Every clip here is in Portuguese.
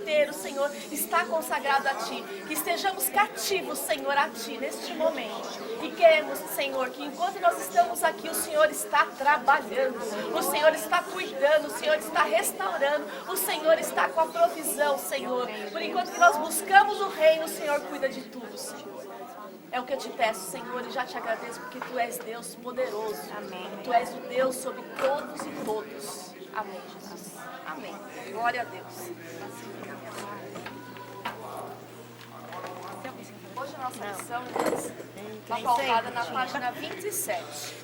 inteiro, Senhor, está consagrado a Ti. Que estejamos cativos, Senhor, a Ti neste momento. E queremos, Senhor, que enquanto nós estamos aqui, o Senhor está trabalhando, o Senhor está cuidando, o Senhor está restaurando, o Senhor está com a provisão, Senhor. Por enquanto que nós buscamos o reino, o Senhor cuida de tudo, Senhor. É o que eu te peço, Senhor, e já te agradeço porque Tu és Deus poderoso. Amém. Tu és o Deus sobre todos e todos. Amém, Jesus. Amém. Glória a Deus. Hoje a nossa lição está pautada na página 27.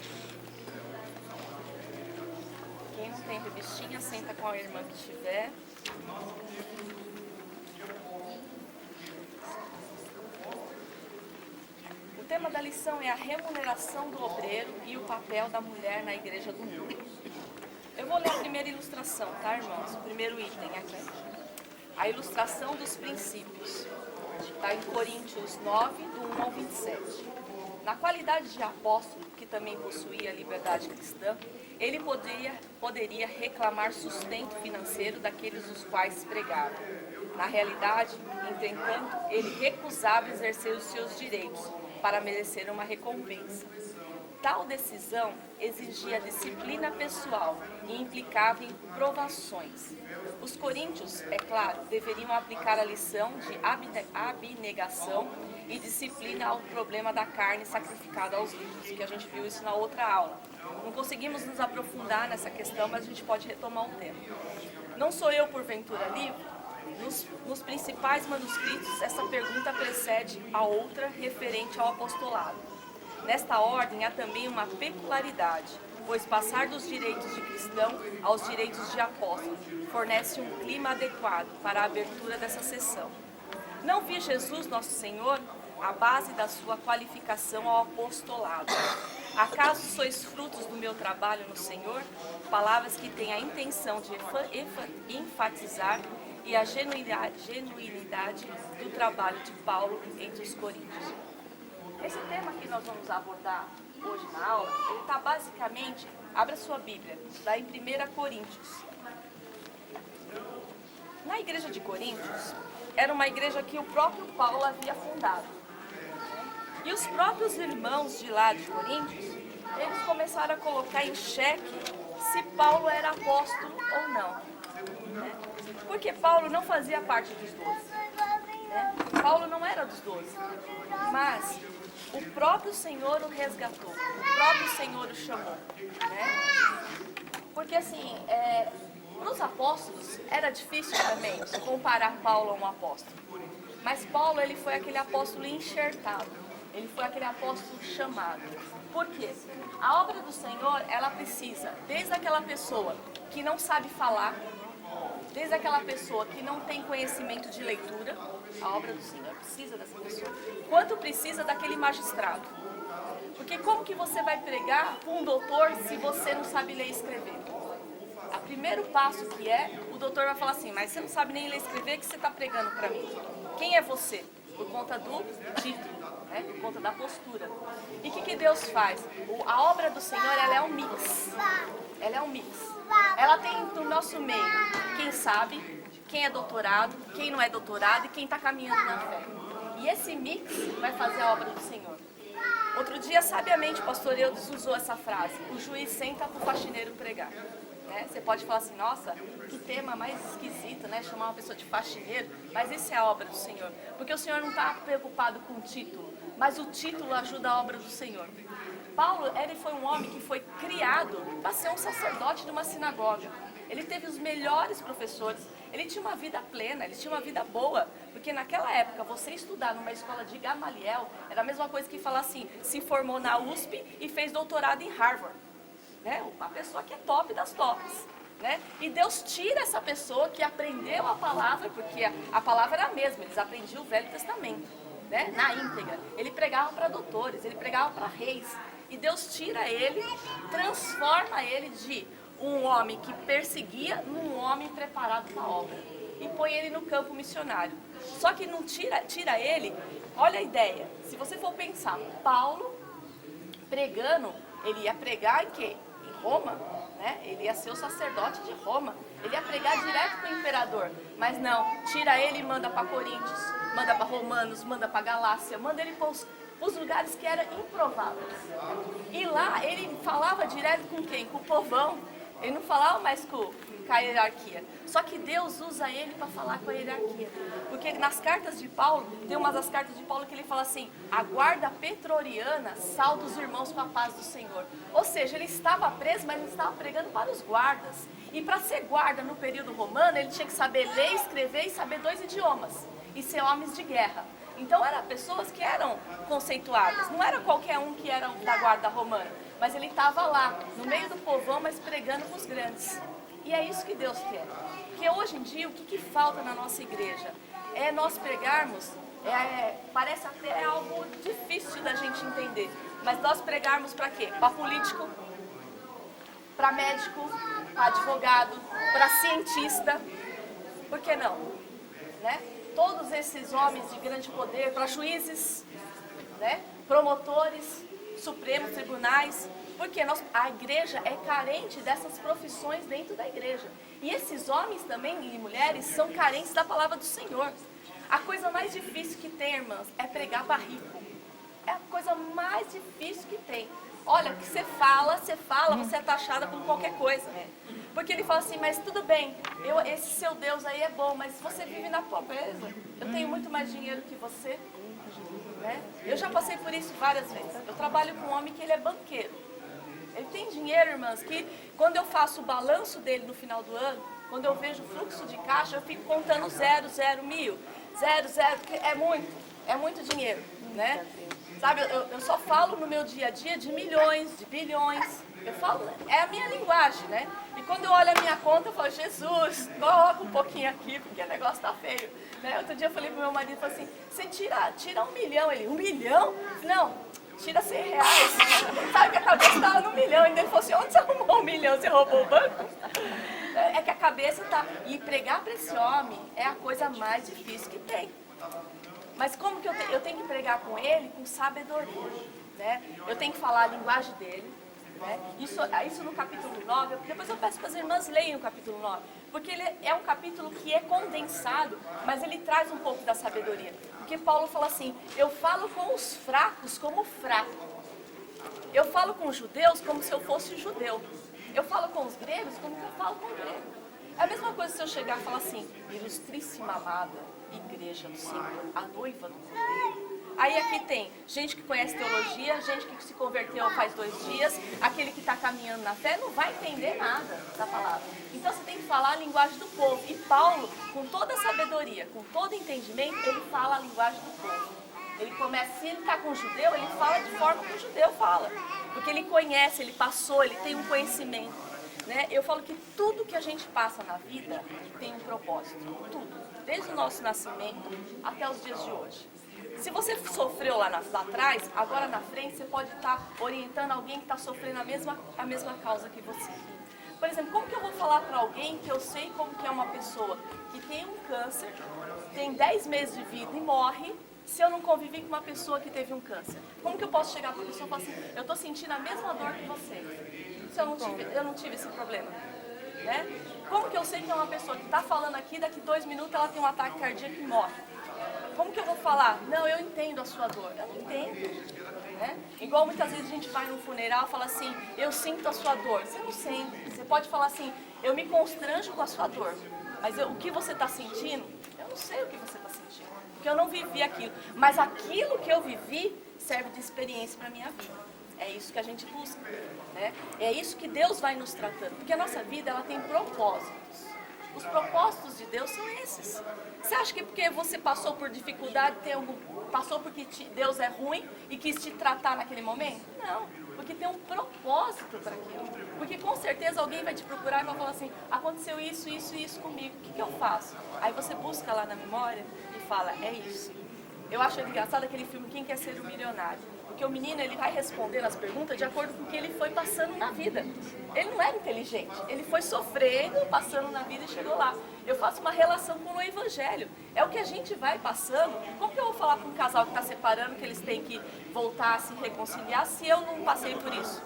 Quem não tem revistinha, senta com a irmã que tiver. O tema da lição é a remuneração do obreiro e o papel da mulher na igreja do mundo. Eu vou ler a primeira ilustração, tá, irmãos? O primeiro item aqui. A ilustração dos princípios. Está em Coríntios 9, do 1 ao 27. Na qualidade de apóstolo, que também possuía a liberdade cristã, ele poderia reclamar sustento financeiro daqueles os quais pregava. Na realidade, entretanto, ele recusava exercer os seus direitos para merecer uma recompensa. Tal decisão exigia disciplina pessoal e implicava em provações. Os coríntios, é claro, deveriam aplicar a lição de abnegação e disciplina ao problema da carne sacrificada aos ídolos, que a gente viu isso na outra aula. Não conseguimos nos aprofundar nessa questão, mas a gente pode retomar um tema. Não sou eu, porventura, livre? Nos principais manuscritos, essa pergunta precede a outra referente ao apostolado. Nesta ordem, há também uma peculiaridade, pois passar dos direitos de cristão aos direitos de apóstolo fornece um clima adequado para a abertura dessa sessão. Não vi Jesus, nosso Senhor, a base da sua qualificação ao apostolado. Acaso sois frutos do meu trabalho no Senhor? Palavras que têm a intenção de enfatizar e a genuinidade do trabalho de Paulo entre os coríntios. Esse tema que nós vamos abordar hoje na aula, ele está basicamente, abra sua Bíblia, lá em 1 Coríntios. Na igreja de Coríntios, era uma igreja que o próprio Paulo havia fundado. E os próprios irmãos de lá de Coríntios, eles começaram a colocar em xeque se Paulo era apóstolo ou não. Porque Paulo não fazia parte dos 12. Paulo não era dos 12. Mas o próprio Senhor o resgatou. O próprio Senhor o chamou. Porque assim, para os apóstolos era difícil também comparar Paulo a um apóstolo. Mas Paulo, ele foi aquele apóstolo enxertado. Ele foi aquele apóstolo chamado. Por quê? A obra do Senhor, ela precisa, desde aquela pessoa que não sabe falar, desde aquela pessoa que não tem conhecimento de leitura, a obra do Senhor precisa dessa pessoa, quanto precisa daquele magistrado. Porque como que você vai pregar para um doutor se você não sabe ler e escrever? O primeiro passo que o doutor vai falar assim, mas você não sabe nem ler e escrever, que você está pregando para mim? Quem é você? Por conta do título, por conta da postura. E o que Deus faz? A obra do Senhor, ela é um mix. Ela é um mix. Ela tem no nosso meio quem sabe, quem é doutorado, quem não é doutorado e quem está caminhando na fé. E esse mix vai fazer a obra do Senhor. Outro dia, sabiamente, o pastor Eudes usou essa frase: o juiz senta para o faxineiro pregar. Você pode falar assim, nossa, que tema mais esquisito, chamar uma pessoa de faxineiro, mas isso é a obra do Senhor. Porque o Senhor não está preocupado com o título, mas o título ajuda a obra do Senhor. Paulo, ele foi um homem que foi criado para ser um sacerdote de uma sinagoga. Ele teve os melhores professores, ele tinha uma vida plena, ele tinha uma vida boa. Porque naquela época, você estudar numa escola de Gamaliel era a mesma coisa que falar assim, se formou na USP e fez doutorado em Harvard. Uma pessoa que é top das tops. E Deus tira essa pessoa que aprendeu a palavra, porque a palavra era a mesma, eles aprendiam o Velho Testamento, na íntegra. Ele pregava para doutores, ele pregava para reis. E Deus tira ele, transforma ele de um homem que perseguia num homem preparado para a obra. E põe ele no campo missionário. Só que não tira ele, olha a ideia. Se você for pensar, Paulo pregando, ele ia pregar em quê? Em Roma, né? Ele ia ser o sacerdote de Roma, ele ia pregar direto para o imperador, mas não, tira ele e manda para Coríntios, manda para Romanos, manda para Galácia, manda ele para os lugares que eram improváveis. E lá ele falava direto com quem? Com o povão, ele não falava mais com a hierarquia. Só que Deus usa ele para falar com a hierarquia. Porque nas cartas de Paulo, tem uma das cartas de Paulo que ele fala assim: a guarda pretoriana salva os irmãos com a paz do Senhor. Ou seja, ele estava preso, mas ele estava pregando para os guardas. E para ser guarda no período romano, ele tinha que saber ler, escrever e saber 2 idiomas. E ser homens de guerra. Então eram pessoas que eram conceituadas. Não era qualquer um que era da guarda romana. Mas ele estava lá, no meio do povão, mas pregando para os grandes. E é isso que Deus quer. Porque hoje em dia, o que falta na nossa igreja? É nós pregarmos, parece até algo difícil da gente entender, mas nós pregarmos para quê? Para político, para médico, para advogado, para cientista, por que não? Né? Todos esses homens de grande poder, para juízes, né? Promotores, supremos, tribunais, porque a igreja é carente dessas profissões dentro da igreja. E esses homens também e mulheres são carentes da palavra do Senhor. A coisa mais difícil que tem, irmãs, é pregar para rico. É a coisa mais difícil que tem. Olha, que você fala, você é taxada por qualquer coisa. Porque ele fala assim, mas tudo bem, esse seu Deus aí é bom, mas você vive na pobreza. Eu tenho muito mais dinheiro que você. Né? Eu já passei por isso várias vezes. Eu trabalho com um homem que ele é banqueiro. Ele tem dinheiro, irmãs, que quando eu faço o balanço dele no final do ano, quando eu vejo o fluxo de caixa, eu fico contando 0, 0, 1000, 0, 0, porque é muito dinheiro, né? Sabe, eu só falo no meu dia a dia de milhões, de bilhões. Eu falo, é a minha linguagem, né? E quando eu olho a minha conta, eu falo, Jesus, coloca um pouquinho aqui, porque o negócio tá feio. Né? Outro dia eu falei pro meu marido, falei assim, você tira 1 milhão. Ele, 1 milhão? Não, tira 100 reais. Sabe que a cabeça estava no 1 milhão. Ainda ele falou assim, onde você arrumou 1 milhão? Você roubou o banco? É que a cabeça tá... E pregar para esse homem é a coisa mais difícil que tem. Mas como que eu tenho que pregar com ele? Com sabedoria. Né? Eu tenho que falar a linguagem dele. Né? Isso no capítulo 9, depois eu peço para as irmãs leiam o capítulo 9, porque ele é um capítulo que é condensado, mas ele traz um pouco da sabedoria. Porque Paulo fala assim, eu falo com os fracos como fraco. Eu falo com os judeus como se eu fosse judeu. Eu falo com os gregos como eu falo com o grego. É a mesma coisa se eu chegar e falar assim, ilustríssima amada igreja do Senhor, a noiva do Cordeiro. Aí aqui tem gente que conhece teologia, gente que se converteu faz 2 dias, aquele que está caminhando na fé não vai entender nada da palavra. Então você tem que falar a linguagem do povo. E Paulo, com toda a sabedoria, com todo entendimento, ele fala a linguagem do povo. Ele começa, se ele está com o judeu, ele fala de forma que o judeu fala. Porque ele conhece, ele passou, ele tem um conhecimento. Né? Eu falo que tudo que a gente passa na vida tem um propósito. Tudo. Desde o nosso nascimento até os dias de hoje. Se você sofreu lá atrás, agora na frente você pode estar orientando alguém que está sofrendo a mesma causa que você. Por exemplo, como que eu vou falar para alguém que eu sei como que é uma pessoa que tem um câncer, tem 10 meses de vida e morre, se eu não convivi com uma pessoa que teve um câncer? Como que eu posso chegar para a pessoa e falar assim, eu estou sentindo a mesma dor que você, se eu não tive esse problema? Né? Como que eu sei que é uma pessoa que está falando aqui, daqui 2 minutos ela tem um ataque cardíaco e morre? Como que eu vou falar? Não, eu entendo a sua dor. Eu não entendo. Né? Igual muitas vezes a gente vai num funeral e fala assim, eu sinto a sua dor. Você não sente. Você pode falar assim, eu me constranjo com a sua dor. Mas o que você está sentindo, eu não sei o que você está sentindo. Porque eu não vivi aquilo. Mas aquilo que eu vivi serve de experiência para a minha vida. É isso que a gente busca. Né? É isso que Deus vai nos tratando. Porque a nossa vida ela tem propósitos. Os propósitos de Deus são esses. Você acha que porque você passou por dificuldade, passou porque Deus é ruim e quis te tratar naquele momento? Não, porque tem um propósito para aquilo. Porque com certeza alguém vai te procurar e vai falar assim, aconteceu isso, isso e isso comigo, o que eu faço? Aí você busca lá na memória e fala, é isso. Eu acho engraçado aquele filme Quem Quer Ser um Milionário. Porque o menino ele vai respondendo as perguntas de acordo com o que ele foi passando na vida. Ele não era inteligente, ele foi sofrendo, passando na vida e chegou lá. Eu faço uma relação com o evangelho. É o que a gente vai passando. Como que eu vou falar para um casal que está separando que eles têm que voltar a se reconciliar se eu não passei por isso?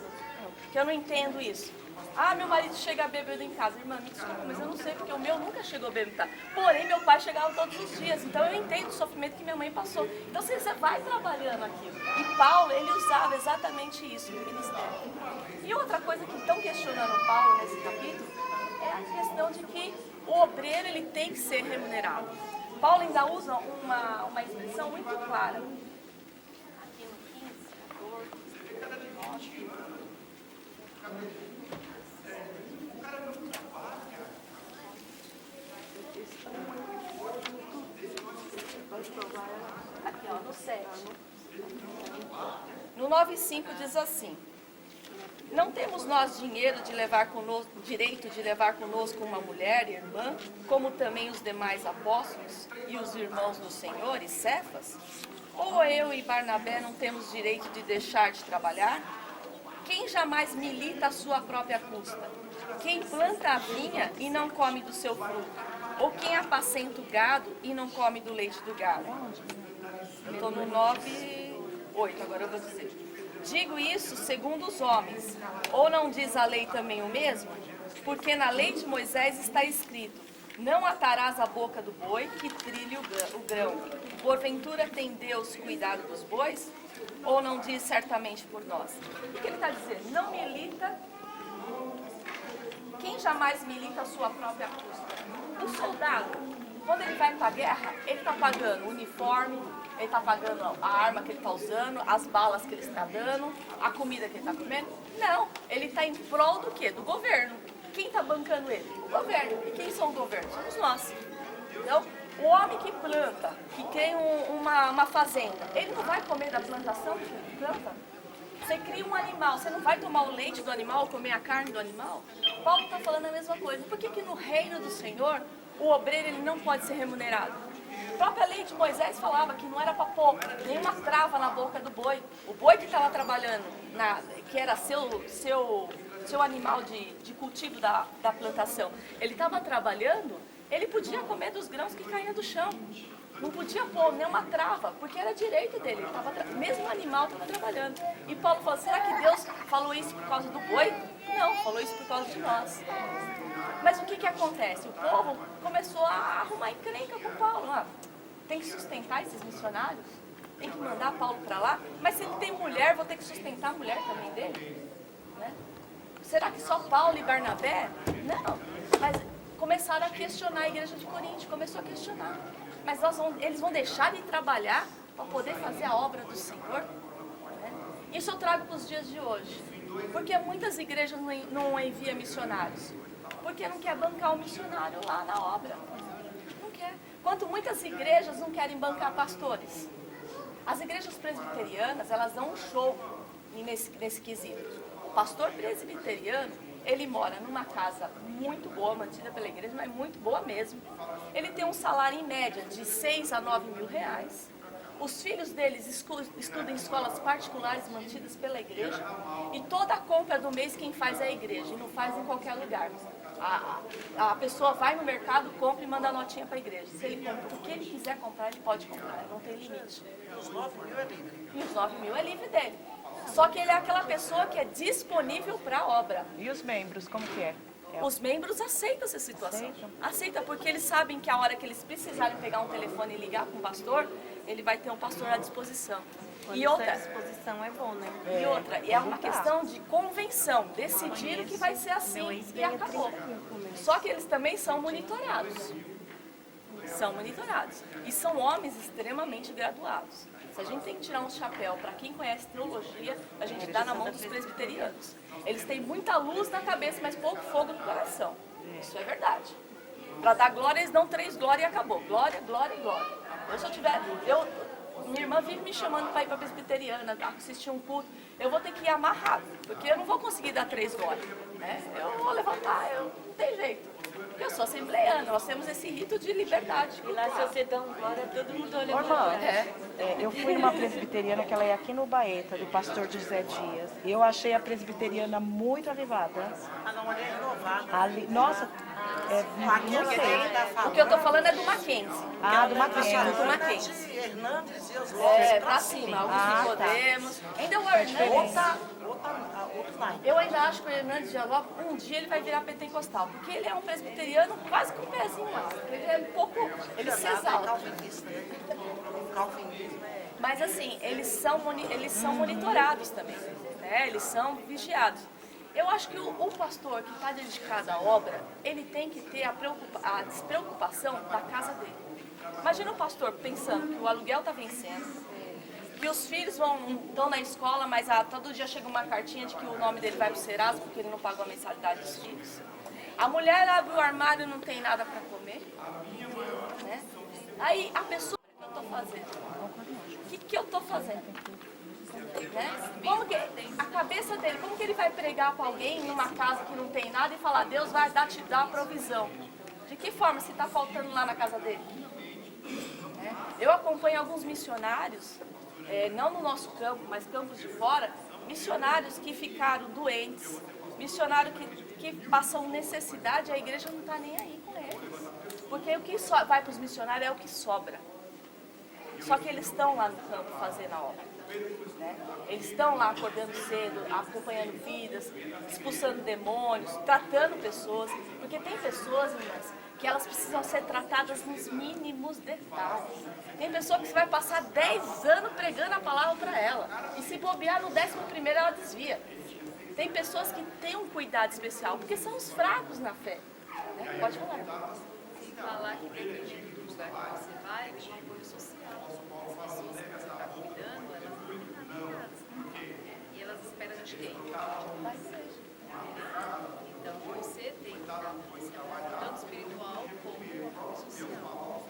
Que eu não entendo isso. Ah, meu marido chega bêbado em casa. Irmã, me desculpa, mas eu não sei, porque o meu nunca chegou bêbado, tá? Porém, meu pai chegava todos os dias, então eu entendo o sofrimento que minha mãe passou. Então, você vai trabalhando aquilo. E Paulo, ele usava exatamente isso no ministério. E outra coisa que estão questionando Paulo nesse capítulo é a questão de que o obreiro, ele tem que ser remunerado. Paulo ainda usa uma expressão muito clara. Aqui no 15, 14, 9... Aqui, ó, no 7. No 9:5 diz assim: não temos nós dinheiro de levar conosco, direito de levar conosco uma mulher, irmã, como também os demais apóstolos e os irmãos do Senhor e Cefas? Ou eu e Barnabé não temos direito de deixar de trabalhar? Quem jamais milita a sua própria custa? Quem planta a vinha e não come do seu fruto? Ou quem apacenta o gado e não come do leite do gado? Eu estou no 9:8, agora eu vou dizer. Digo isso segundo os homens. Ou não diz a lei também o mesmo? Porque na lei de Moisés está escrito: não atarás a boca do boi que trilhe o grão. Porventura tem Deus cuidado dos bois? Ou não diz certamente por nós? O que ele está dizendo? Não milita. Quem jamais milita a sua própria custa? O soldado, quando ele vai para a guerra, ele está pagando o uniforme, ele está pagando a arma que ele está usando, as balas que ele está dando, a comida que ele está comendo. Não, ele está em prol do quê? Do governo. Quem está bancando ele? O governo. E quem são o governo? Somos nós. Então, o homem que planta, que tem uma fazenda, ele não vai comer da plantação que ele planta? Você cria um animal, você não vai tomar o leite do animal ou comer a carne do animal? Paulo está falando a mesma coisa. Por que no reino do Senhor, o obreiro ele não pode ser remunerado? A própria lei de Moisés falava que não era para pôr nenhuma trava na boca do boi. O boi que estava trabalhando, que era seu animal de cultivo da plantação, ele estava trabalhando, ele podia comer dos grãos que caíam do chão. Não podia pôr nenhuma trava, porque era direito dele. Mesmo o animal estava trabalhando. E Paulo falou, será que Deus falou isso por causa do boi? Não, falou isso por causa de nós. Mas o que acontece? O povo começou a arrumar encrenca com Paulo. Tem que sustentar esses missionários? Tem que mandar Paulo para lá? Mas se ele tem mulher, vou ter que sustentar a mulher também dele? Né? Será que só Paulo e Barnabé? Não. Mas começaram a questionar a igreja de Corinto. Começou a questionar. Mas eles vão deixar de trabalhar para poder fazer a obra do Senhor? Né? Isso eu trago para os dias de hoje. Porque muitas igrejas não enviam missionários. Porque não quer bancar o missionário lá na obra. Não quer. Quanto muitas igrejas não querem bancar pastores. As igrejas presbiterianas, elas dão um show nesse quesito. O pastor presbiteriano, ele mora numa casa muito boa, mantida pela igreja, mas muito boa mesmo. Ele tem um salário em média de 6 a 9 mil reais. Os filhos deles estudam em escolas particulares mantidas pela igreja. E toda a compra do mês quem faz é a igreja, e não faz em qualquer lugar. A pessoa vai no mercado, compra e manda a notinha para a igreja. Se ele compra o que ele quiser comprar, ele pode comprar, não tem limite. E os 9 mil é livre. E os 9 mil é livre dele. Só que ele é aquela pessoa que é disponível para a obra. E os membros, como que é? Os membros aceitam essa situação. Aceitam, porque eles sabem que a hora que eles precisarem pegar um telefone e ligar para um pastor, ele vai ter um pastor à disposição. E outra, a disposição é bom, né? E outra, é uma questão de convenção. Decidiram que vai ser assim e acabou. Só que eles também são monitorados. São monitorados. E são homens extremamente graduados. Se a gente tem que tirar um chapéu para quem conhece teologia, a gente dá na mão dos presbiterianos. Eles têm muita luz na cabeça, mas pouco fogo no coração. Isso é verdade. Para dar glória, eles dão 3 glórias e acabou. Glória, glória, glória. Minha irmã vive me chamando para ir para a presbiteriana, assistir um culto. Eu vou ter que ir amarrado, porque eu não vou conseguir dar 3 glórias. Né? Eu vou levantar, não tem jeito. Eu sou assembleiana, nós temos esse rito de liberdade. E lá, se você dá um glória, todo mundo olha Irmã, eu fui numa presbiteriana que ela é aqui no Baeta, do pastor José Dias. Eu achei a presbiteriana muito avivada. A não é renovada. Nossa, Não sei. O que eu tô falando é do Mackenzie. Ah, do Mackenzie. Do Mackenzie. Hernandes e os Pra cima, Augusto Ah, Nicodemos. Ainda o Hernandes, outro naipe. eu ainda acho que o Hernandes de Ló, um dia ele vai virar pentecostal, porque ele é um presbiteriano quase com o pezinho lá. Ele é um pouco, ele se exalta. Calvinista, né? O calvinismo é... Mas assim, eles são monitorados também, né? Eles são vigiados. Eu acho que o pastor que está dedicado à obra, ele tem que ter a despreocupação da casa dele. Imagina o pastor pensando que o aluguel está vencendo, que os filhos estão na escola, mas todo dia chega uma cartinha de que o nome dele vai para o Serasa porque ele não pagou a mensalidade dos filhos. A mulher abre o armário e não tem nada para comer. Né? Aí a pessoa, o que eu estou fazendo? O que eu estou fazendo? Né? Como que, a cabeça dele, como que ele vai pregar para alguém numa casa que não tem nada e falar, Deus vai te dar a provisão? De que forma se está faltando lá na casa dele? Né? Eu acompanho alguns missionários, não no nosso campo, mas campos de fora, missionários que ficaram doentes, missionários que passam necessidade, a igreja não está nem aí com eles. Porque o que vai para os missionários é o que sobra. Só que eles estão lá no campo fazendo a obra. Né? Eles estão lá acordando cedo, acompanhando vidas, expulsando demônios, tratando pessoas. Porque tem pessoas, irmãs, que elas precisam ser tratadas nos mínimos detalhes. Tem pessoa que você vai passar 10 anos pregando a palavra para ela. E se bobear no 11º ela desvia. Tem pessoas que têm um cuidado especial, porque são os fracos na fé. Né? Pode falar. Falar que dependendo do lugar que você vai, tem um apoio social. As pessoas que você está cuidando, elas não têm nada em casa. E elas esperam de quem? Mas seja. Então você tem que dar esse apoio, tanto espiritual como apoio social.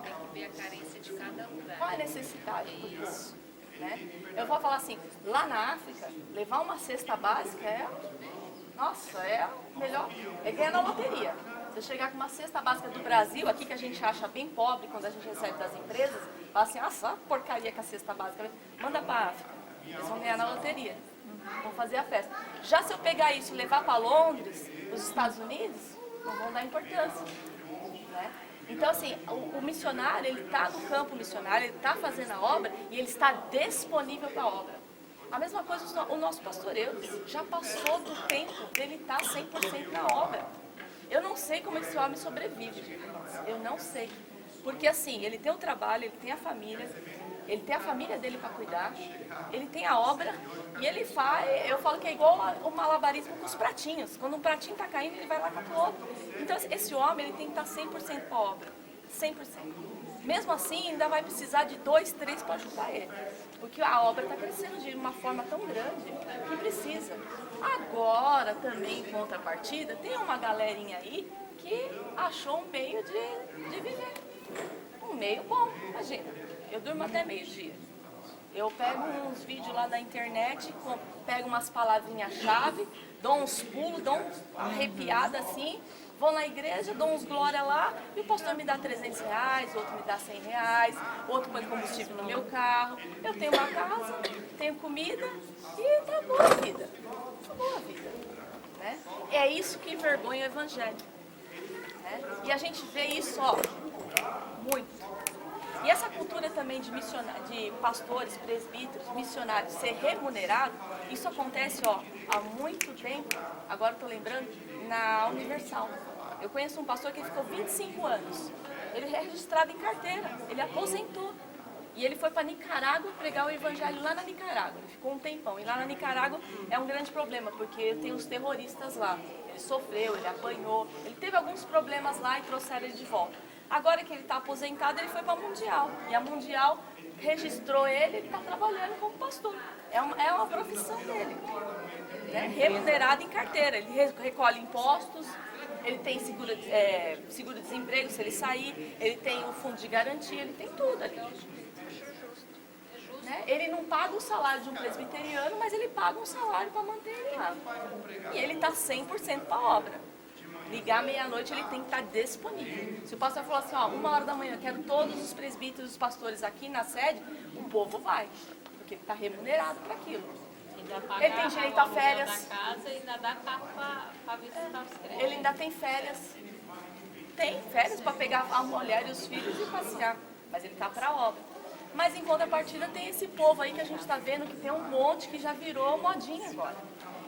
Tem que ver a carência de cada lugar. Qual a necessidade por isso? Né? Eu vou falar assim, lá na África, levar uma cesta básica é melhor, é ganhar na loteria. Você chegar com uma cesta básica do Brasil, aqui que a gente acha bem pobre quando a gente recebe das empresas, fala assim, só porcaria com a cesta básica, manda para a África, eles vão ganhar na loteria, vão fazer a festa. Já se eu pegar isso e levar para Londres, os Estados Unidos, não vão dar importância. Né? Então, assim, o missionário, ele está no campo missionário, ele está fazendo a obra e ele está disponível para a obra. A mesma coisa o nosso pastoreio, já passou do tempo dele estar 100% na obra. Eu não sei como esse homem sobrevive, eu não sei. Porque assim, ele tem o trabalho, ele tem a família dele para cuidar, ele tem a obra e ele faz, eu falo que é igual o malabarismo com os pratinhos. Quando um pratinho está caindo, ele vai lá com o outro. Então esse homem, ele tem que estar 100% para a obra, 100%. Mesmo assim, ainda vai precisar de 2, 3 para ajudar ele. Porque a obra está crescendo de uma forma tão grande que precisa. Agora, também em contrapartida, tem uma galerinha aí que achou um meio de viver. Um meio bom, imagina. Eu durmo até meio-dia. Eu pego uns vídeos lá na internet, pego umas palavrinhas-chave, dou uns pulos, dou uma arrepiada assim, vou na igreja, dou uns glória lá, e o pastor me dá R$300, outro me dá R$100, outro põe combustível no meu carro. Eu tenho uma casa, tenho comida e tá boa a vida. Tá boa a vida. Né? É isso que envergonha o evangelho. Né? E a gente vê isso, muito. E essa cultura também de pastores, presbíteros, missionários ser remunerado, isso acontece há muito tempo, agora estou lembrando, na Universal. Eu conheço um pastor que ficou 25 anos, ele é registrado em carteira, ele aposentou. E ele foi para Nicarágua pregar o evangelho lá na Nicarágua, ele ficou um tempão. E lá na Nicarágua é um grande problema, porque tem os terroristas lá. Ele sofreu, ele apanhou, ele teve alguns problemas lá e trouxeram ele de volta. Agora que ele está aposentado, ele foi para a Mundial. E a Mundial registrou ele está trabalhando como pastor. É uma profissão dele. Né? Remunerado em carteira. Ele recolhe impostos, ele tem seguro-desemprego se ele sair, ele tem o fundo de garantia, ele tem tudo ali. Né? Ele não paga o salário de um presbiteriano, mas ele paga um salário para manter ele lá. E ele está 100% para a obra. Ligar meia-noite, ele tem que estar disponível. Se o pastor falar assim, 1h da manhã, quero todos os presbíteros e os pastores aqui na sede, o povo vai, porque ele está remunerado para aquilo. Ainda paga Ele tem direito a o aluguel férias. da casa e ainda dá carro para visitar os créditos. Ele ainda tem férias. Tem férias para pegar a mulher e os filhos e passear. Mas ele tá para obra. Mas em contrapartida tem esse povo aí que a gente está vendo que tem um monte que já virou modinha agora.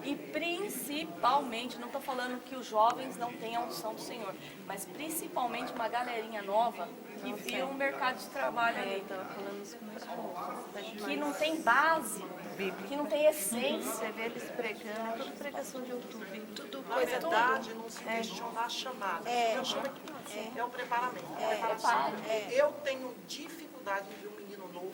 E principalmente, não estou falando que os jovens não tenham a unção do Senhor, mas principalmente uma galerinha nova que viu um mercado de trabalho ali, Tava falando isso com meu esposo. que não tem base, que não tem essência. Você vê eles pregando, é tudo pregação de YouTube. Tudo Na coisa verdade, não se questiona a chamada. Eu chamo aqui, é o preparamento. Preparação. Eu tenho dificuldade de ver um menino novo.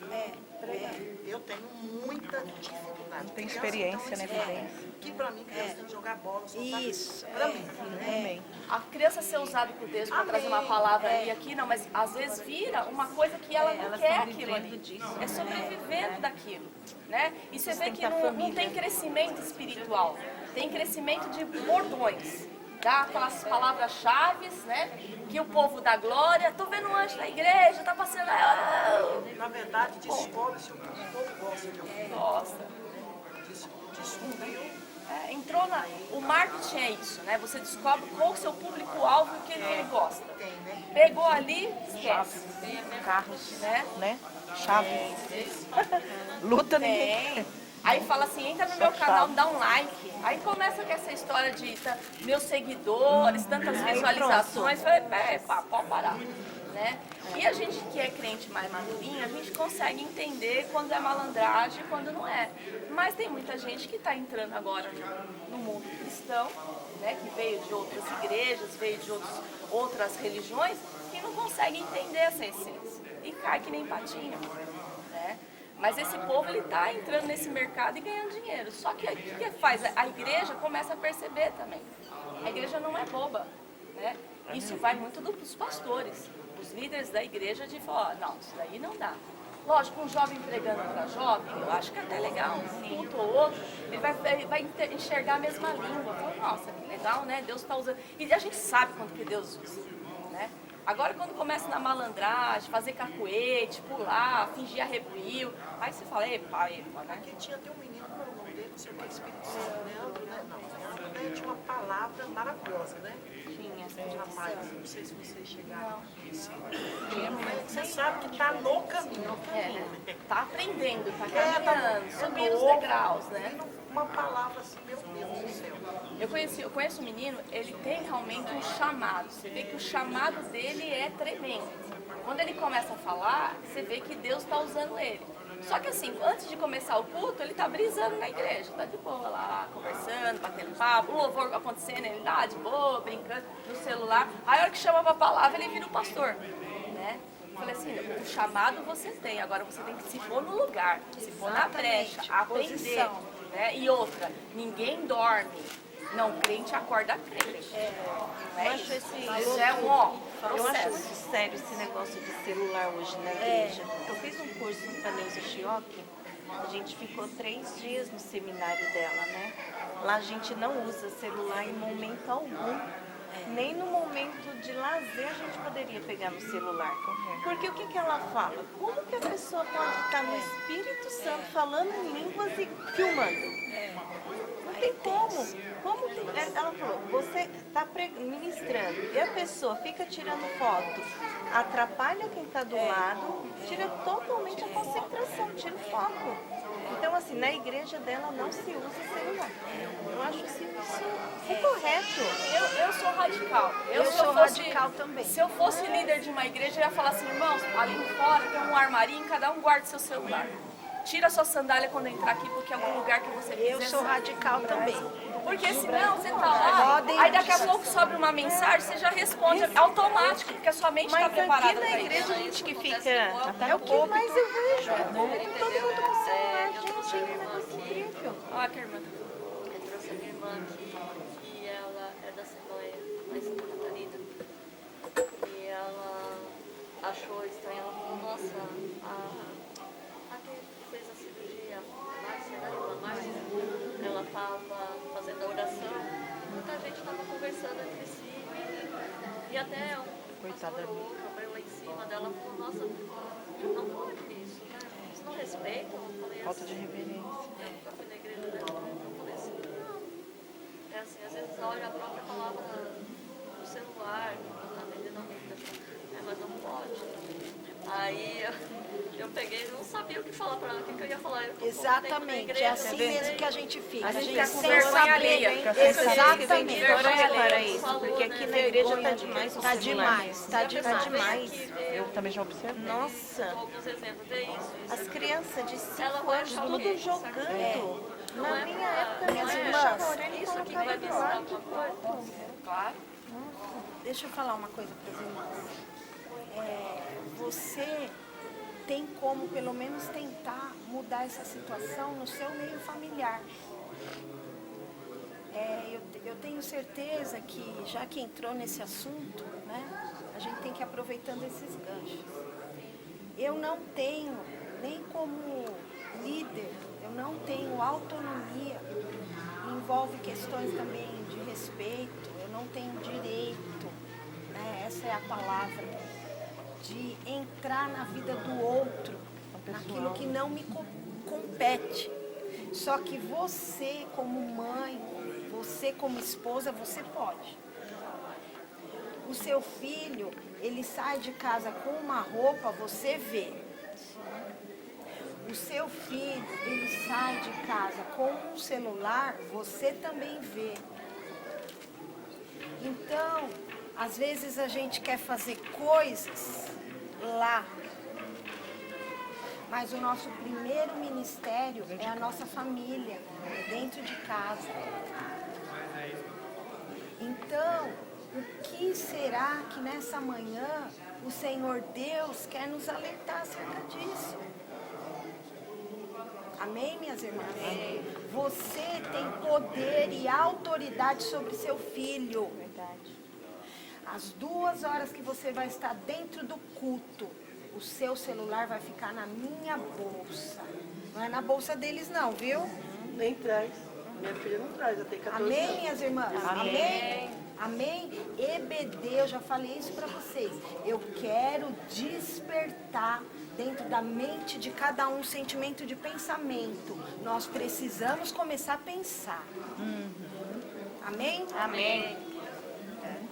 Eu tenho muita dificuldade. tem Criança, experiência, então, né, isso vivência. Que pra mim, criança tem que jogar bola, soltar Isso, Pra mim. Amém. A criança ser usada por Deus para trazer uma palavra ali aqui, não, mas às vezes vira uma coisa que ela não elas quer estão aquilo ali. vivendo disso, É sobrevivendo daquilo, né? E você vê que Sustentar a não tem crescimento espiritual, tem crescimento de bordões. Dá aquelas palavras-chave, né? Que o povo dá glória. Tô vendo um anjo na igreja, tá passando. Na verdade, descobre se o povo gosta de ouvir. Nossa. Descobriu. Entrou na. O marketing é isso, né? Você descobre qual o seu público-alvo e o que ele gosta. Tem, né? Pegou ali, esquece. Carros, Né? né? Chaves. Luta ninguém. Tem. Aí fala assim, entra no meu canal, dá um like. Aí começa com essa história de meus seguidores, tantas visualizações. Falei, pode parar. Né? E a gente que é crente mais madurinha, a gente consegue entender quando é malandragem e quando não é. Mas tem muita gente que está entrando agora no mundo cristão, né? Que veio de outras igrejas, veio de outras religiões, que não consegue entender essa essência. E cai que nem patinho. Né? Mas esse povo, ele está entrando nesse mercado e ganhando dinheiro. Só que o que faz? A igreja começa a perceber também. A igreja não é boba. Né? Isso vai muito dos pastores. Os líderes da igreja de falar, não, isso daí não dá. Lógico, um jovem pregando para jovem, eu acho que é até legal. Um culto ou outro, ele vai enxergar a mesma língua. Fala, nossa, que legal, né? Deus está usando. E a gente sabe quando que Deus usa. Né? Agora, quando começa na malandragem, fazer cacuete, pular, fingir arrepio, aí você fala, epa, né? Aqui tinha até um menino, como era o nome dele, não sei o que, Espírito Santo, Leandro, né? Não, Leandro, né? Tinha uma palavra maravilhosa, né? Rapaz, não sei se vocês chegaram. Você sabe que tá no caminho. Tá aprendendo, tá tá caminhando, subindo os novo, degraus, né? Uma palavra assim, meu Deus do céu. Eu conheço um menino, ele tem realmente um chamado. Você vê que o chamado dele é tremendo. Quando ele começa a falar, você vê que Deus está usando ele. Só que assim, antes de começar o culto, ele tá brisando na igreja, tá de boa lá, conversando, batendo papo, o louvor acontecendo, ele lá de boa, brincando no celular. Aí a hora que chama pra palavra, ele vira o pastor, né? Eu falei assim, o chamado você tem, agora você tem que se pôr no lugar, se pôr na brecha, aprender. Né? E outra, ninguém dorme. Não crente acorda crente. Eu acho Isso é um Eu acho processo. muito sério esse negócio de celular hoje na igreja. Eu fiz um curso com a Neuza Chioque, a gente ficou 3 dias no seminário dela, né? Lá a gente não usa celular em momento algum. Nem no momento de lazer a gente poderia pegar no celular. Porque o que ela fala? Como que a pessoa pode estar no Espírito Santo falando em línguas e filmando? Não tem como. Como que ela falou, você está ministrando e a pessoa fica tirando foto, atrapalha quem está do lado, tira totalmente a concentração, tira o foco. Então, assim, na igreja dela não se usa celular. Eu acho isso correto. Eu sou radical. sou radical também. Se eu fosse líder de uma igreja, eu ia falar assim, irmãos, ali fora tem um armarinho, cada um guarda seu celular. Tira sua sandália quando entrar aqui, porque é algum lugar que você quiser. Eu sou radical também. Porque senão você tá lá, aí daqui a pouco sobe uma mensagem, você já responde automático, porque a sua mente está Mas preparada aqui para na isso. igreja a gente que fica... É o que mais eu vejo. Todo mundo com celular, gente, é um negócio incrível. Olha que irmã. Eu trouxe a minha irmã aqui, que ela é da Assembleia, lá em Santa Catarina. E ela achou estranho, ela falou, nossa, a que fez a cirurgia, a Márcia, né, irmã Márcia, ela estava fazendo a oração, muita gente estava conversando entre si, e até um pastor ou outro abriu lá em cima dela e falou, nossa, não pode isso, né? Isso não respeita, eu falei, falta de reverência. Eu fui na igreja dela, eu falei assim, não. É assim, às vezes olha a própria palavra no celular, tá vendendo a Bíblia. Mas não pode. Aí eu peguei, não sabia o que falar pra ela, o que eu ia falar. Eu tô Exatamente, é assim mesmo que a gente fica. A gente sem fica com vergonha alheia. Exatamente. Para isso, porque aqui na igreja tá demais o Tá celular. demais, tá demais. Eu também já observei. Nossa, alguns exemplos, é isso. as crianças de 5 Ela vai anos, achar o tudo quê? jogando. Não Na é minha pra- época, minhas não é irmãs chacoalhando fechavam a orelha e isso aqui que vai colocavam me do ensinar lado do alguma coisa. quarto. Claro. Deixa eu falar uma coisa para os irmãos. Você tem como, pelo menos, tentar mudar essa situação no seu meio familiar. Eu tenho certeza que, já que entrou nesse assunto, né, a gente tem que ir aproveitando esses ganchos. Eu não tenho, nem como líder, eu não tenho autonomia. Envolve questões também de respeito, eu não tenho direito, né, essa é a palavra, de entrar na vida do outro, naquilo que não me compete. Só que você, como mãe, você como esposa, você pode. O seu filho, ele sai de casa com uma roupa, você vê. O seu filho, ele sai de casa com um celular, você também vê. Então, às vezes a gente quer fazer coisas lá, mas o nosso primeiro ministério é a nossa família, é dentro de casa. Então, o que será que nessa manhã o Senhor Deus quer nos alertar acerca disso? Amém, minhas irmãs? Amém. Você tem poder e autoridade sobre seu filho. Verdade. As 2 horas que você vai estar dentro do culto, o seu celular vai ficar na minha bolsa. Não é na bolsa deles não, viu? Nem traz. Minha filha não traz, ela tem 14 Amém, anos. minhas irmãs? Amém? Amém? EBD, eu já falei isso para vocês. Eu quero despertar dentro da mente de cada um sentimento de pensamento. Nós precisamos começar a pensar. Amém? Amém.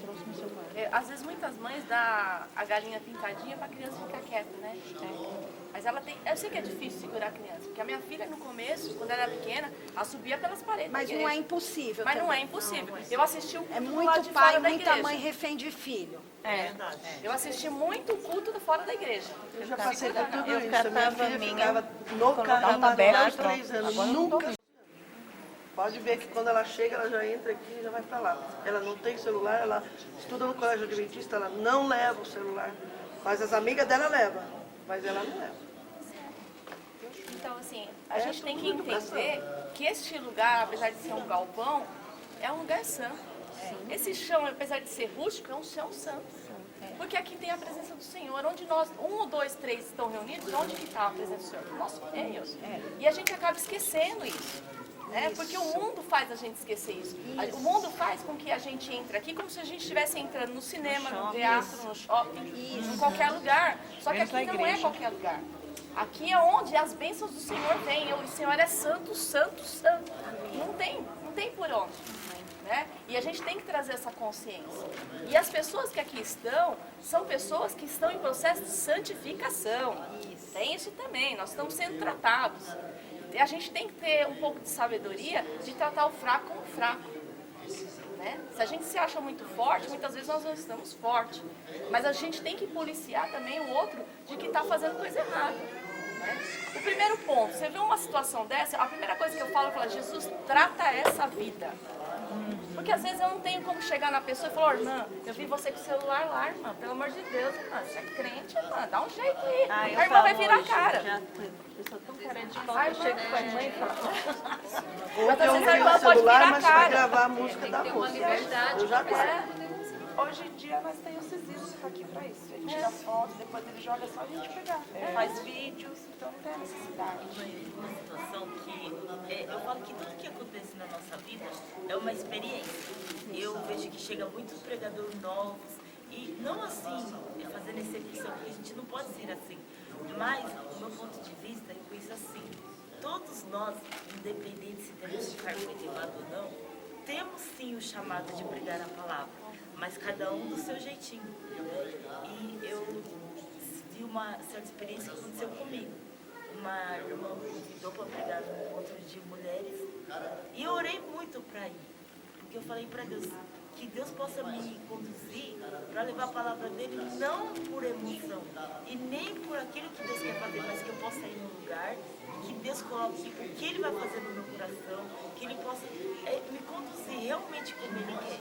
Trouxe meu celular. Às vezes muitas mães dão a galinha pintadinha pra criança ficar quieta, né? Mas ela tem. Eu sei que é difícil segurar a criança, porque a minha filha no começo, quando ela era pequena, ela subia pelas paredes. Mas da não é igreja. impossível. Mas não é também. impossível. Eu assisti o culto É do lado muito de pai, fora da muita igreja. mãe refém de filho. Eu assisti muito o culto do fora da igreja. Eu já passei por tudo Eu isso. Minha catava filha minha, ficava no carro na até tabela, os 3 anos. agora eu não tô Nunca. Pode ver que quando ela chega, ela já entra aqui e já vai para lá. Ela não tem celular, ela estuda no colégio adventista, ela não leva o celular. Mas as amigas dela levam, mas ela não leva. Então, assim, a gente tem que entender que este lugar, apesar de ser um galpão, é um lugar santo. Esse chão, apesar de ser rústico, é um chão santo. Porque aqui tem a presença do Senhor. Onde nós, 1, 2, 3 estão reunidos, onde que está a presença do Senhor? No nosso meio. E a gente acaba esquecendo isso. Né? Porque o mundo faz a gente esquecer isso. O mundo faz com que a gente entre aqui como se a gente estivesse entrando no cinema, no teatro, no shopping, em qualquer lugar. Só que aqui não é qualquer lugar. Aqui é onde as bênçãos do Senhor vêm. O Senhor é santo, santo, santo. Não tem por onde. Né? E a gente tem que trazer essa consciência. E as pessoas que aqui estão, são pessoas que estão em processo de santificação. Tem isso também, nós estamos sendo tratados. E a gente tem que ter um pouco de sabedoria de tratar o fraco como fraco. Né? Se a gente se acha muito forte, muitas vezes nós não estamos fortes. Mas a gente tem que policiar também o outro de que está fazendo coisa errada. Né? O primeiro ponto, você vê uma situação dessa, a primeira coisa que eu falo é: Jesus, trata essa vida. Porque às vezes eu não tenho como chegar na pessoa e falar: irmã, eu vi você com o celular lá, irmã, pelo amor de Deus, irmã, você é crente, irmã, dá um jeito aí. A irmã vai virar a cara. Eu sou tão cara de pau que eu chego com a mãe e falo. Mas às Eu vezes a vi irmã o pode celular, virar a mas vai cara. gravar a música Tem da que ter uma moça. liberdade Eu já pra guardo. Hoje em dia nós temos esses vídeos que tá aqui pra isso. Ele tira foto, depois ele joga, só a gente pegar. Faz vídeos, então não tem a necessidade. Uma situação que eu falo que tudo que acontece na nossa vida é uma experiência. Eu vejo que chega muitos pregadores novos e não assim, fazendo exceção, porque a gente não pode ser assim. Mas, do meu ponto de vista, eu penso assim: todos nós, independente se temos um cargo elevado ou não, temos sim o chamado de pregar a palavra, mas cada um do seu jeitinho. E eu vi uma certa experiência que aconteceu comigo. Uma irmã me convidou para pregar no encontro de mulheres e eu orei muito para ir, porque eu falei para Deus que Deus possa me conduzir para levar a palavra dele não por emoção e nem por aquilo que Deus quer fazer, mas que eu possa ir num lugar e que Deus coloque o que ele vai fazer no meu coração, que ele possa me conduzir realmente como ele quer.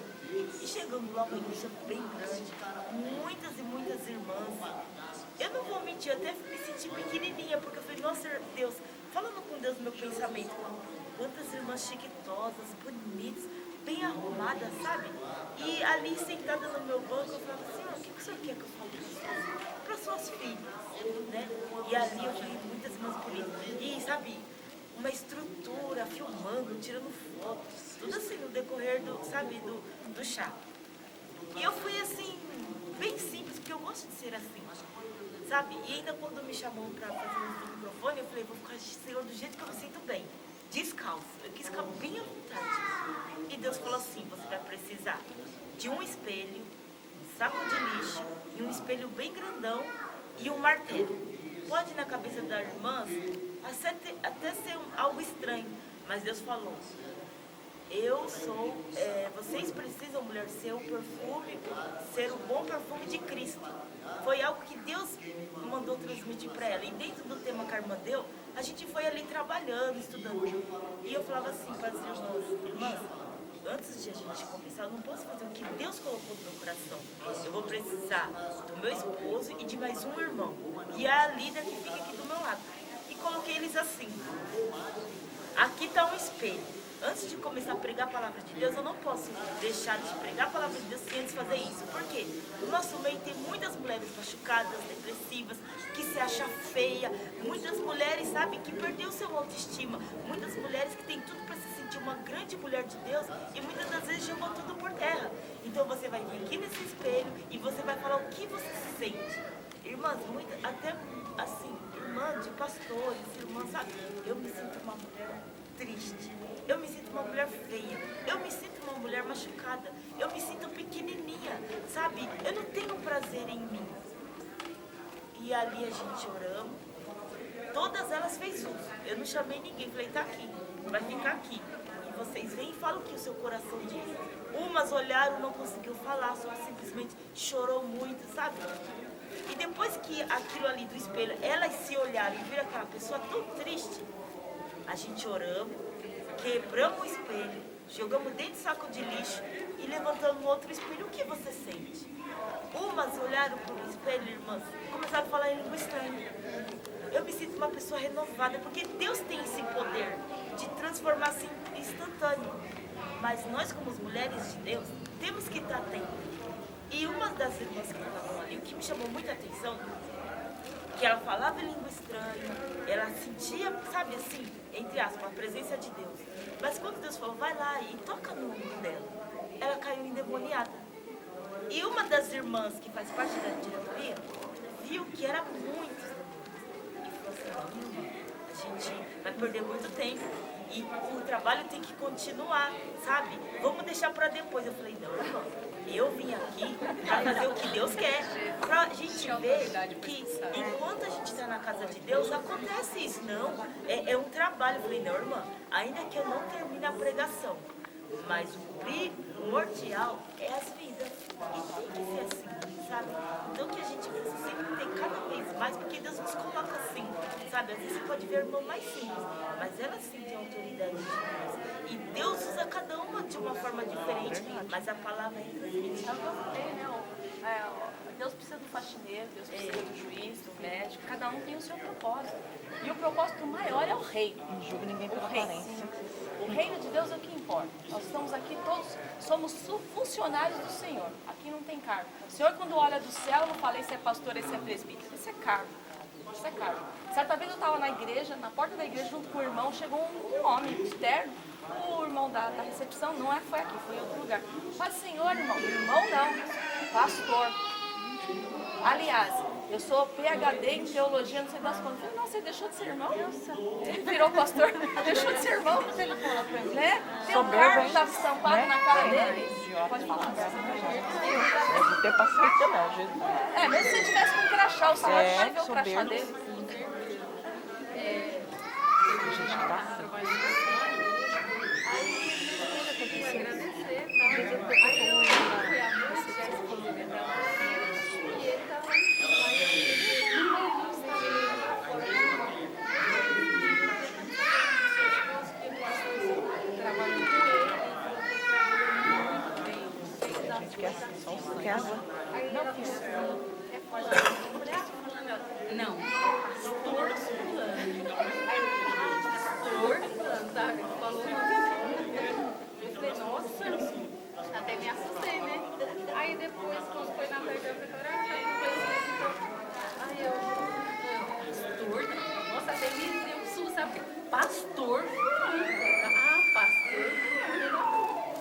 E chegando lá, uma igreja bem grande, muitas e muitas irmãs. Eu não vou mentir, eu até me senti pequenininha, porque eu falei, nossa Deus, falando com Deus no meu pensamento, quantas irmãs chiquitosas, bonitas, bem arrumadas, sabe? E ali sentada no meu banco, eu falava assim, o que o senhor quer que eu fale para suas filhas, né? E ali eu vi muitas irmãs bonitas, e sabe, uma estrutura, filmando, tirando fotos, tudo assim no decorrer do chá. E eu fui assim, bem simples, porque eu gosto de ser assim, sabe? E ainda quando me chamou para fazer o microfone, eu falei, vou ficar, Senhor, do jeito que eu me sinto bem, descalço. Eu quis ficar bem à vontade. E Deus falou assim, você vai precisar de um espelho, um saco de lixo, e um espelho bem grandão e um martelo. Pode ir na cabeça das irmãs até ser algo estranho, mas Deus falou, vocês precisam, mulher, ser o bom perfume de Cristo. Foi algo que Deus mandou transmitir para ela. E dentro do tema que a irmã deu, a gente foi ali trabalhando, estudando. E eu falava assim para as irmãs, antes de a gente começar, eu não posso fazer o que Deus colocou no meu coração. Eu vou precisar do meu esposo e de mais um irmão. E a líder que fica aqui do meu lado. E coloquei eles assim. Aqui está um espelho. Antes de começar a pregar a palavra de Deus, eu não posso deixar de pregar a palavra de Deus sem antes fazer isso. Por quê? No nosso meio tem muitas mulheres machucadas, depressivas, que se acham feia. Muitas mulheres, sabe, que perdeu seu autoestima. Muitas mulheres que têm tudo para se sentir uma grande mulher de Deus e muitas das vezes jogou tudo por terra. Então você vai vir aqui nesse espelho e você vai falar o que você se sente. Irmãs, até assim, irmã de pastores, irmãs, sabe? Eu me sinto uma mulher triste. Eu me sinto uma mulher feia, eu me sinto uma mulher machucada, eu me sinto pequenininha, sabe? Eu não tenho prazer em mim. E ali a gente oramos, todas elas fez uso. Eu não chamei ninguém, falei, tá aqui, vai ficar aqui. E vocês vêm e falam o que o seu coração diz. Umas olharam, não conseguiu falar, só simplesmente chorou muito, sabe? E depois que aquilo ali do espelho, elas se olharam e viram aquela pessoa tão triste, a gente oramos, quebramos o espelho, jogamos dentro do saco de lixo e levantamos outro espelho. O que você sente? Umas olharam para o espelho, irmãs, e começaram a falar em língua estranha. Eu me sinto uma pessoa renovada, porque Deus tem esse poder de transformar assim instantâneo. Mas nós, como as mulheres de Deus, temos que estar atentos. E uma das irmãs que estavam ali, o que me chamou muita atenção, que ela falava em língua estranha, ela sentia, sabe assim, entre aspas, a presença de Deus. Mas quando Deus falou, vai lá e toca no ombro dela, ela caiu endemoniada. E uma das irmãs que faz parte da diretoria viu que era muito e falou assim, irmã, a gente vai perder muito tempo e o trabalho tem que continuar, sabe? Vamos deixar para depois. Eu falei, não, irmã, eu vim aqui para fazer o que Deus quer, para a gente ver que enquanto a gente está na casa de Deus, acontece isso. Não, é um trabalho. Eu falei, não, irmã, ainda que eu não termine a pregação, mas o primordial é as vidas. E tem que ser assim, sabe? Então que a gente precisa sempre ter cada vez mais, porque Deus nos coloca assim, sabe? Às vezes você pode ver a irmã mais simples, mas ela sim tem autoridade de Deus. E Deus usa cada uma de uma forma diferente, mas a palavra é transmitida. É o que eu falei, né? Deus precisa do faxineiro, Deus precisa do juiz, do médico, cada um tem o seu propósito. E o propósito maior é o reino. Não julga ninguém pela O reino. aparência. O reino de Deus é o que importa. Nós estamos aqui todos, somos funcionários do Senhor. Aqui não tem cargo. O Senhor, quando olha do céu, não fala esse é pastor, esse é presbítero. Esse é cargo. Isso é cargo. Certa vez eu estava na igreja, na porta da igreja, junto com o irmão, chegou um homem de terno. O irmão da recepção foi aqui, foi em outro lugar. Fala, Senhor, irmão. Irmão não, pastor. Aliás, Eu sou PhD em teologia, não sei das quantas. Eu falei, nossa, ele deixou de ser irmão? Ele virou pastor, deixou de ser irmão? Né? Tem um cargo que estava estampado na cara dele. Pode falar. Deve ter paciência não, Jesus. Mesmo se ele tivesse com crachá, o salário vai ver o crachá dele. Quer água? Não, pastor fulano. Pastor fulano, sabe? Ele falou. Eu falei, nossa, até me assustei, né? Aí depois, quando foi na tarde, eu falei, aí eu, pastor, nossa, até me deu um susto, sabe? Pastor fulano. Pastor fulano.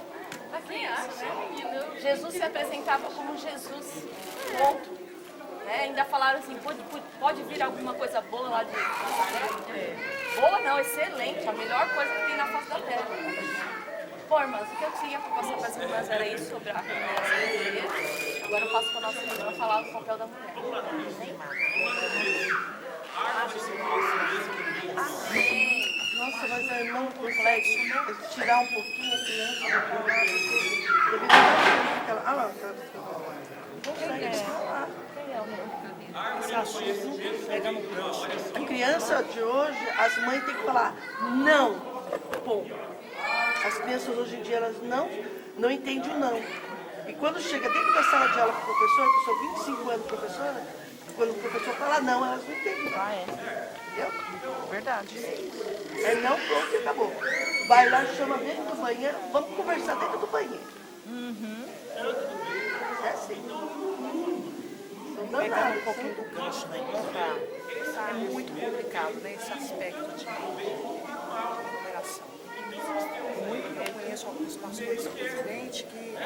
Mas quem acha, né, menino? Jesus se apresentava como Jesus. Ponto. Ainda falaram assim, pode vir alguma coisa boa lá de Nazaré? Boa não, excelente, a melhor coisa que tem na face da terra. Pô, irmãs, o que eu tinha para passar para as irmãs era isso sobre a mulher. Agora eu passo para a nossa irmã falar do papel da mulher. Nossa, mas é não complexo, né? Tirar um pouquinho a criança da a criança de hoje, as mães têm que falar não. Bom, as crianças hoje em dia elas não entendem o não. E quando chega dentro da sala de aula com o professor, que eu sou 25 anos professora, quando o professor fala não, elas não entendem. Entendeu? Verdade. É não, pronto, e acabou. Vai lá, chama dentro do banheiro, vamos conversar dentro do banheiro. É assim. Pegando um pouquinho do gancho da irmã, é muito complicado, né, esse aspecto de cooperação. Eu conheço alguns pastores presidentes que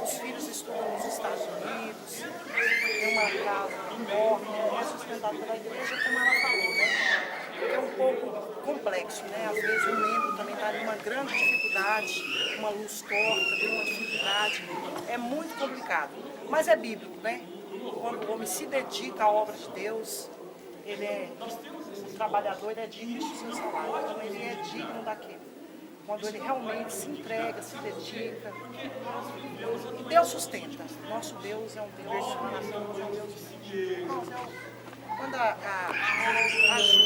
os filhos estudam nos Estados Unidos, tem uma casa enorme, é sustentada pela igreja, como ela falou, né? É um pouco complexo, né? Às vezes o membro também está em uma grande dificuldade, uma luz torta, tem uma dificuldade, é muito complicado. Mas é bíblico, né? Quando o homem se dedica à obra de Deus, o trabalhador é digno do seu salário, então ele é digno daquele. Quando ele realmente se entrega, se dedica, e Deus sustenta. Nosso Deus é um Deus maravilhoso, é um Deus. Quando a Ju